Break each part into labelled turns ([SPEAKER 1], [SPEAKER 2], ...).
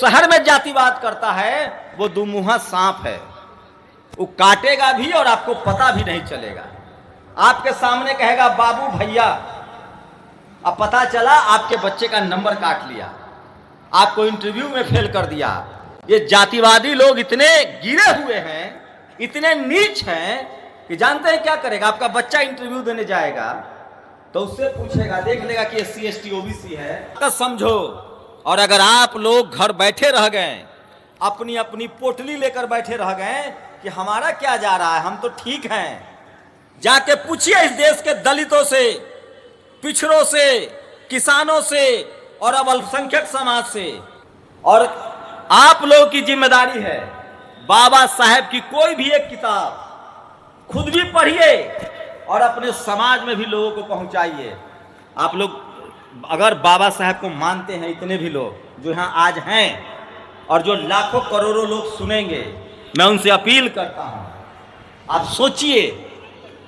[SPEAKER 1] शहर में जातिवाद करता है वो दुमुहा सांप है, वो काटेगा भी और आपको पता भी नहीं चलेगा। आपके सामने कहेगा बाबू भैया, अब पता चला आपके बच्चे का नंबर काट लिया, आपको इंटरव्यू में फेल कर दिया। ये जातिवादी लोग इतने गिरे हुए हैं, इतने नीच हैं कि जानते हैं क्या करेगा। आपका बच्चा इंटरव्यू देने जाएगा तो उससे पूछेगा, देख लेगा कि SC ST OBC है, तो समझो। और अगर आप लोग घर बैठे रह गए, अपनी अपनी पोटली लेकर बैठे रह गए कि हमारा क्या जा रहा है, हम तो ठीक हैं, जाके पूछिए इस देश के दलितों से, पिछड़ों से, किसानों से और अब अल्पसंख्यक समाज से। और आप लोगों की जिम्मेदारी है, बाबा साहेब की कोई भी एक किताब खुद भी पढ़िए और अपने समाज में भी लोगों को पहुंचाइए। आप लोग अगर बाबा साहेब को मानते हैं, इतने भी लोग जो यहाँ आज हैं और जो लाखों करोड़ों लोग सुनेंगे, मैं उनसे अपील करता हूं, आप सोचिए,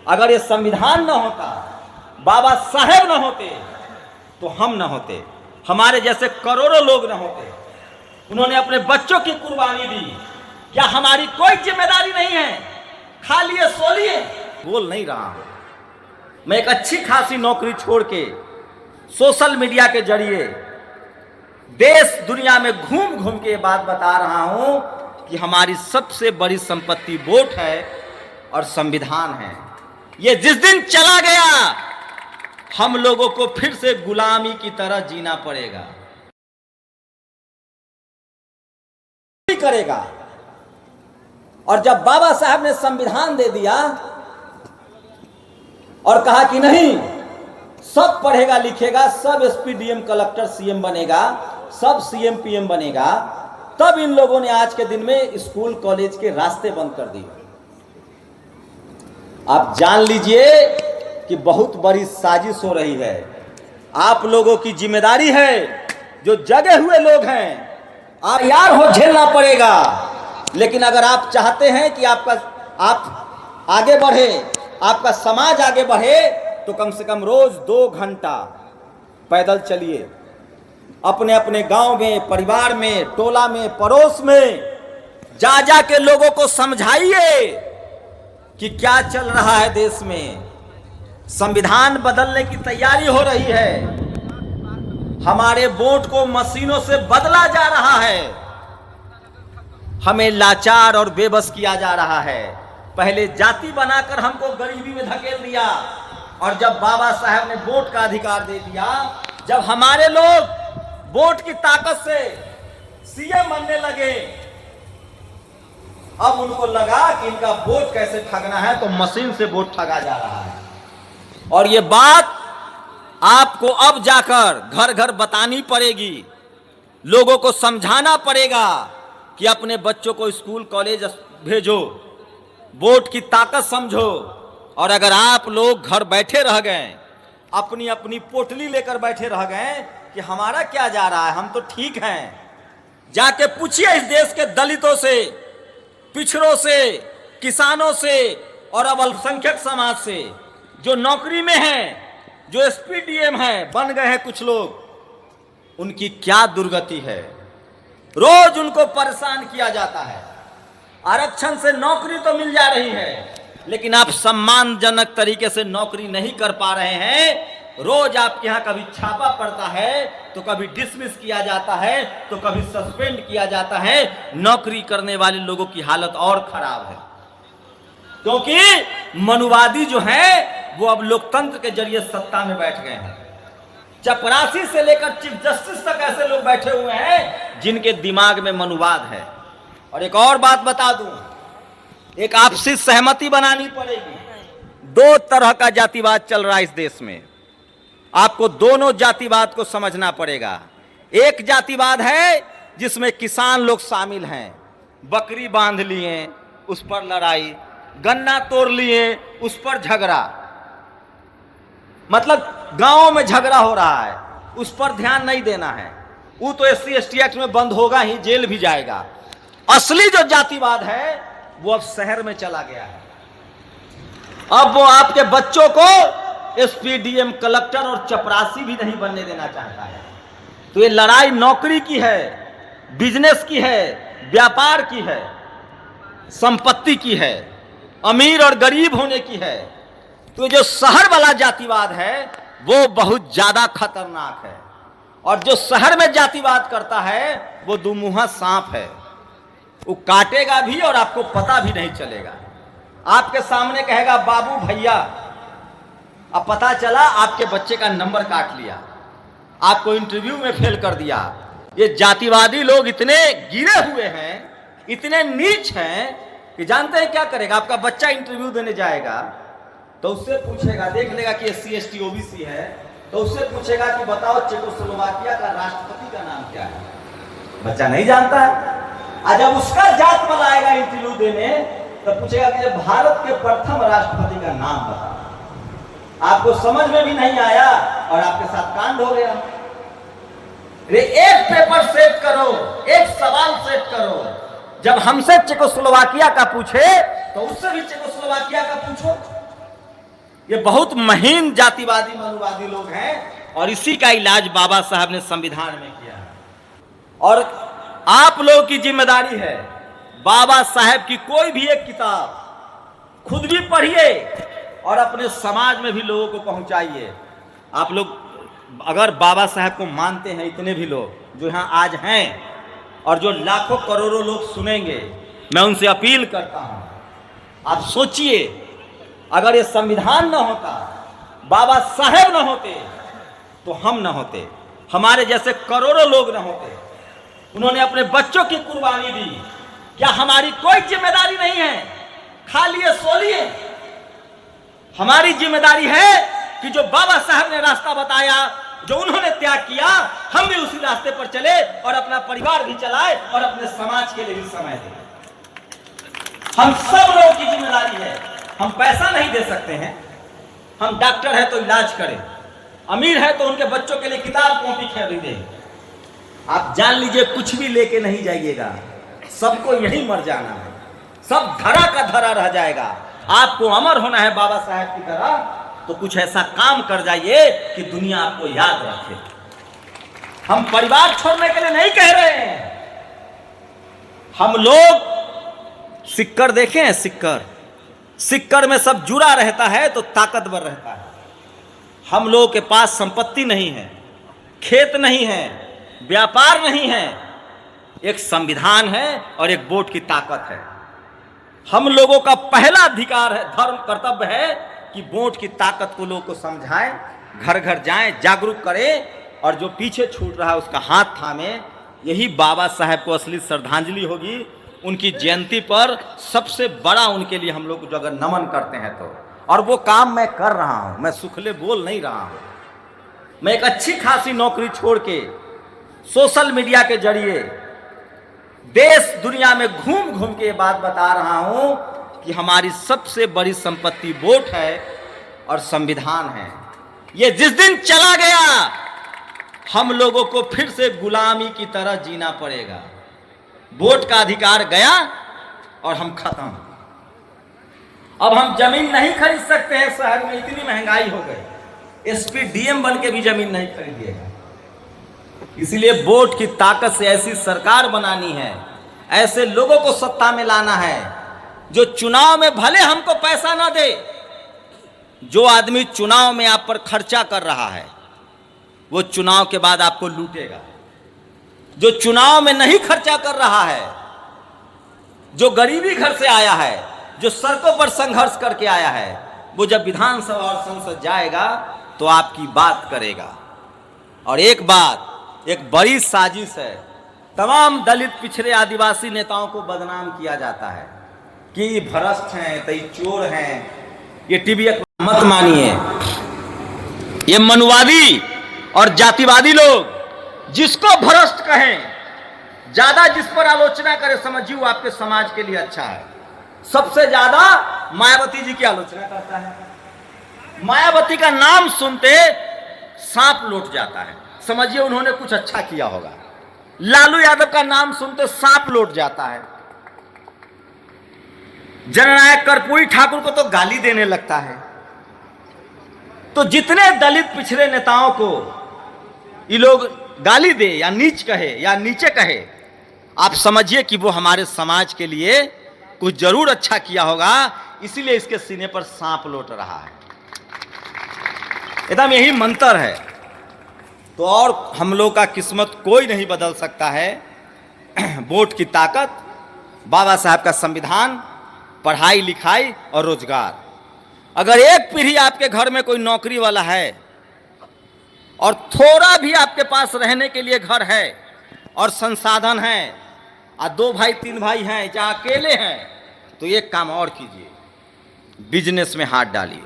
[SPEAKER 1] अगर ये संविधान न होता, बाबा साहेब न होते, तो हम न होते, हमारे जैसे करोड़ों लोग न होते। उन्होंने अपने बच्चों की कुर्बानी दी। क्या हमारी कोई जिम्मेदारी नहीं है? खा लिए सो लिए? बोल नहीं रहा हूं मैं, एक अच्छी खासी नौकरी छोड़ के सोशल मीडिया के जरिए देश दुनिया में घूम घूम के बात बता रहा हूं कि हमारी सबसे बड़ी संपत्ति वोट है और संविधान है। ये जिस दिन चला गया, हम लोगों को फिर से गुलामी की तरह जीना पड़ेगा। करेगा। और जब बाबा साहब ने संविधान दे दिया और कहा कि नहीं, सब पढ़ेगा लिखेगा, सब SP DM कलेक्टर CM बनेगा, सब CM PM बनेगा, तब इन लोगों ने आज के दिन में स्कूल कॉलेज के रास्ते बंद कर दिए। आप जान लीजिए कि बहुत बड़ी साजिश हो रही है। आप लोगों की जिम्मेदारी है, जो जगे हुए लोग हैं, आप यार हो, झेलना पड़ेगा। लेकिन अगर आप चाहते हैं कि आप आगे बढ़े, आपका समाज आगे बढ़े, तो कम से कम रोज 2 घंटा पैदल चलिए। अपने अपने गांव में, परिवार में, टोला में, पड़ोस में जा जा के लोगों को समझाइए कि क्या चल रहा है देश में। संविधान बदलने की तैयारी हो रही है। हमारे वोट को मशीनों से बदला जा रहा है। हमें लाचार और बेबस किया जा रहा है। पहले जाति बनाकर हमको गरीबी में धकेल दिया, और जब बाबा साहब ने वोट का अधिकार दे दिया, जब हमारे लोग वोट की ताकत से CM बनने लगे, अब उनको लगा कि इनका वोट कैसे ठगना है, तो मशीन से वोट ठगा जा रहा है। और ये बात आपको अब जाकर घर घर बतानी पड़ेगी, लोगों को समझाना पड़ेगा कि अपने बच्चों को स्कूल कॉलेज भेजो, वोट की ताकत समझो। और अगर आप लोग घर बैठे रह गए, अपनी अपनी पोटली लेकर बैठे रह गए कि हमारा क्या जा रहा है, हम तो ठीक हैं, जाके पूछिए इस देश के दलितों से, पिछड़ों से, किसानों से और अब अल्पसंख्यक समाज से, जो नौकरी में हैं, जो SP DM हैं, बन गए हैं कुछ लोग, उनकी क्या दुर्गति है। रोज उनको परेशान किया जाता है। आरक्षण से नौकरी तो मिल जा रही है, लेकिन आप सम्मानजनक तरीके से नौकरी नहीं कर पा रहे हैं। रोज आपके यहाँ कभी छापा पड़ता है, तो कभी डिसमिस किया जाता है, तो कभी सस्पेंड किया जाता है। नौकरी करने वाले लोगों की हालत और खराब है, क्योंकि मनुवादी जो है वो अब लोकतंत्र के जरिए सत्ता में बैठ गए हैं। चपरासी से लेकर चीफ जस्टिस तक ऐसे लोग बैठे हुए हैं जिनके दिमाग में मनुवाद है। और एक और बात बता दूं, एक आपसी सहमति बनानी पड़ेगी। 2 तरह का जातिवाद चल रहा है इस देश में, आपको दोनों जातिवाद को समझना पड़ेगा। एक जातिवाद है जिसमें किसान लोग शामिल हैं, बकरी बांध लिए उस पर लड़ाई, गन्ना तोड़ लिए उस पर झगड़ा, मतलब गांवों में झगड़ा हो रहा है, उस पर ध्यान नहीं देना है। वो तो SC ST एक्ट में बंद होगा ही, जेल भी जाएगा। असली जो जातिवाद है वो अब शहर में चला गया है। अब वो आपके बच्चों को SP DM कलेक्टर और चपरासी भी नहीं बनने देना चाहता है। तो ये लड़ाई नौकरी की है, बिजनेस की है, व्यापार की है, संपत्ति की है, अमीर और गरीब होने की है। तो जो शहर वाला जातिवाद है वो बहुत ज्यादा खतरनाक है, और जो शहर में जातिवाद करता है वो दुमुहा सांप है। वो काटेगा भी और आपको पता भी नहीं चलेगा। आपके सामने कहेगा बाबू भैया, अब पता चला आपके बच्चे का नंबर काट लिया, आपको इंटरव्यू में फेल कर दिया। ये जातिवादी लोग इतने गिरे हुए हैं, इतने नीच हैं कि जानते हैं क्या करेगा। आपका बच्चा इंटरव्यू देने जाएगा तो उससे पूछेगा, देख लेगा कि SC ST OBC है, तो उससे पूछेगा कि बताओ चेकोस्लोवाकिया का राष्ट्रपति का नाम क्या है। बच्चा नहीं जानता है। आज जब उसका जात वाला आएगा इंटरव्यू देने तो पूछेगा कि भारत के प्रथम राष्ट्रपति का नाम बताओ। आपको समझ में भी नहीं आया और आपके साथ कांड हो गया। एक पेपर सेट करो, एक सवाल सेट करो। जब हमसे चेकोस्लोवाकिया का पूछे तो उससे भी चेकोस्लोवाकिया का पूछो। ये बहुत महीन जातिवादी मनुवादी लोग हैं, और इसी का इलाज बाबा साहब ने संविधान में किया है। और आप लोगों की जिम्मेदारी है, बाबा साहब की कोई भी एक किताब खुद भी पढ़िए और अपने समाज में भी लोगों को पहुंचाइए। आप लोग अगर बाबा साहब को मानते हैं, इतने भी लोग जो यहाँ आज हैं और जो लाखों करोड़ों लोग सुनेंगे, मैं उनसे अपील करता हूं, आप सोचिए, अगर ये संविधान न होता, बाबा साहब न होते, तो हम न होते, हमारे जैसे करोड़ों लोग न होते। उन्होंने अपने बच्चों की कुर्बानी दी। क्या हमारी कोई जिम्मेदारी नहीं है? खा लिए सो लिए। हमारी जिम्मेदारी है कि जो बाबा साहब ने रास्ता बताया, जो उन्होंने त्याग किया, हम भी उसी रास्ते पर चले और अपना परिवार भी चलाए और अपने समाज के लिए भी समय दें। हम सब लोगों की जिम्मेदारी है। हम पैसा नहीं दे सकते हैं, हम डॉक्टर है तो इलाज करें, अमीर है तो उनके बच्चों के लिए किताब कॉपी खरीदें। आप जान लीजिए, कुछ भी लेके नहीं जाइएगा, सबको यही मर जाना है, सब धरा का धरा रह जाएगा। आपको अमर होना है बाबा साहब की तरह, तो कुछ ऐसा काम कर जाइए कि दुनिया आपको याद रखे। हम परिवार छोड़ने के लिए नहीं कह रहे हैं। हम लोग सिक्कर देखे हैं, सिक्कर में सब जुड़ा रहता है तो ताकतवर रहता है। हम लोगों के पास संपत्ति नहीं है, खेत नहीं है, व्यापार नहीं है, एक संविधान है और एक वोट की ताकत है। हम लोगों का पहला अधिकार है, धर्म कर्तव्य है कि वोट की ताकत को लोगों को समझाएं, घर घर जाएं, जागरूक करें, और जो पीछे छूट रहा है उसका हाथ थामें। यही बाबा साहब को असली श्रद्धांजलि होगी। उनकी जयंती पर सबसे बड़ा उनके लिए हम लोग जो अगर नमन करते हैं तो, और वो काम मैं कर रहा हूं, मैं सुखले बोल नहीं रहा हूं। मैं एक अच्छी खासी नौकरी छोड़ के सोशल मीडिया के जरिए देश दुनिया में घूम घूम के ये बात बता रहा हूं कि हमारी सबसे बड़ी संपत्ति वोट है और संविधान है। ये जिस दिन चला गया, हम लोगों को फिर से गुलामी की तरह जीना पड़ेगा। वोट का अधिकार गया और हम खत्म। अब हम जमीन नहीं खरीद सकते हैं, शहर में इतनी महंगाई हो गई, SP DM बन के भी जमीन नहीं खरीदिएगा। इसलिए वोट की ताकत से ऐसी सरकार बनानी है, ऐसे लोगों को सत्ता में लाना है जो चुनाव में भले हमको पैसा ना दे। जो आदमी चुनाव में आप पर खर्चा कर रहा है वो चुनाव के बाद आपको लूटेगा। जो चुनाव में नहीं खर्चा कर रहा है, जो गरीबी घर से आया है, जो सड़कों पर संघर्ष करके आया है, वो जब विधानसभा और संसद जाएगा तो आपकी बात करेगा। और एक बात, एक बड़ी साजिश है, तमाम दलित पिछड़े आदिवासी नेताओं को बदनाम किया जाता है कि ये भ्रष्ट हैं, तो ये चोर हैं। ये टीवी मत मानिए। ये मनुवादी और जातिवादी लोग जिसको भ्रष्ट कहें, ज्यादा जिस पर आलोचना करें, समझिए वो आपके समाज के लिए अच्छा है। सबसे ज्यादा मायावती जी की आलोचना करता है। मायावती का नाम सुनते सांप लौट जाता है, समझिए उन्होंने कुछ अच्छा किया होगा। लालू यादव का नाम सुनते सांप लौट जाता है। जननायक कर्पूरी ठाकुर को तो गाली देने लगता है। तो जितने दलित पिछड़े नेताओं को ये लोग गाली दे या नीच कहे या नीचे कहे, आप समझिए कि वो हमारे समाज के लिए कुछ जरूर अच्छा किया होगा, इसीलिए इसके सीने पर सांप लौट रहा है। एकदम यही मंत्र है। तो और हम लोग का किस्मत कोई नहीं बदल सकता है। वोट की ताकत, बाबा साहब का संविधान, पढ़ाई लिखाई और रोजगार। अगर एक पीढ़ी आपके घर में कोई नौकरी वाला है और थोड़ा भी आपके पास रहने के लिए घर है और संसाधन है, और 2 भाई 3 भाई हैं, चाहे अकेले हैं, तो एक काम और कीजिए, बिजनेस में हाथ डालिए,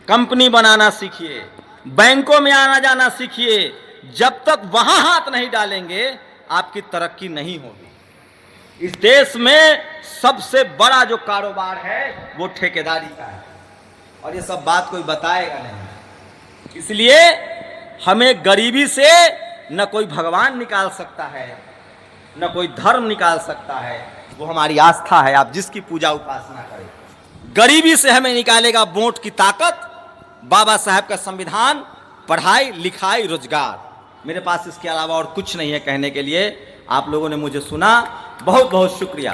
[SPEAKER 1] कंपनी बनाना सीखिए, बैंकों में आना जाना सीखिए। जब तक वहां हाथ नहीं डालेंगे आपकी तरक्की नहीं होगी। इस देश में सबसे बड़ा जो कारोबार है वो ठेकेदारी का है, और ये सब बात कोई बताएगा नहीं। इसलिए हमें गरीबी से न कोई भगवान निकाल सकता है, न कोई धर्म निकाल सकता है। वो हमारी आस्था है, आप जिसकी पूजा उपासना करें। गरीबी से हमें निकालेगा वोट की ताकत, बाबा साहब का संविधान, पढ़ाई लिखाई रोजगार। मेरे पास इसके अलावा और कुछ नहीं है कहने के लिए। आप लोगों ने मुझे सुना, बहुत बहुत शुक्रिया।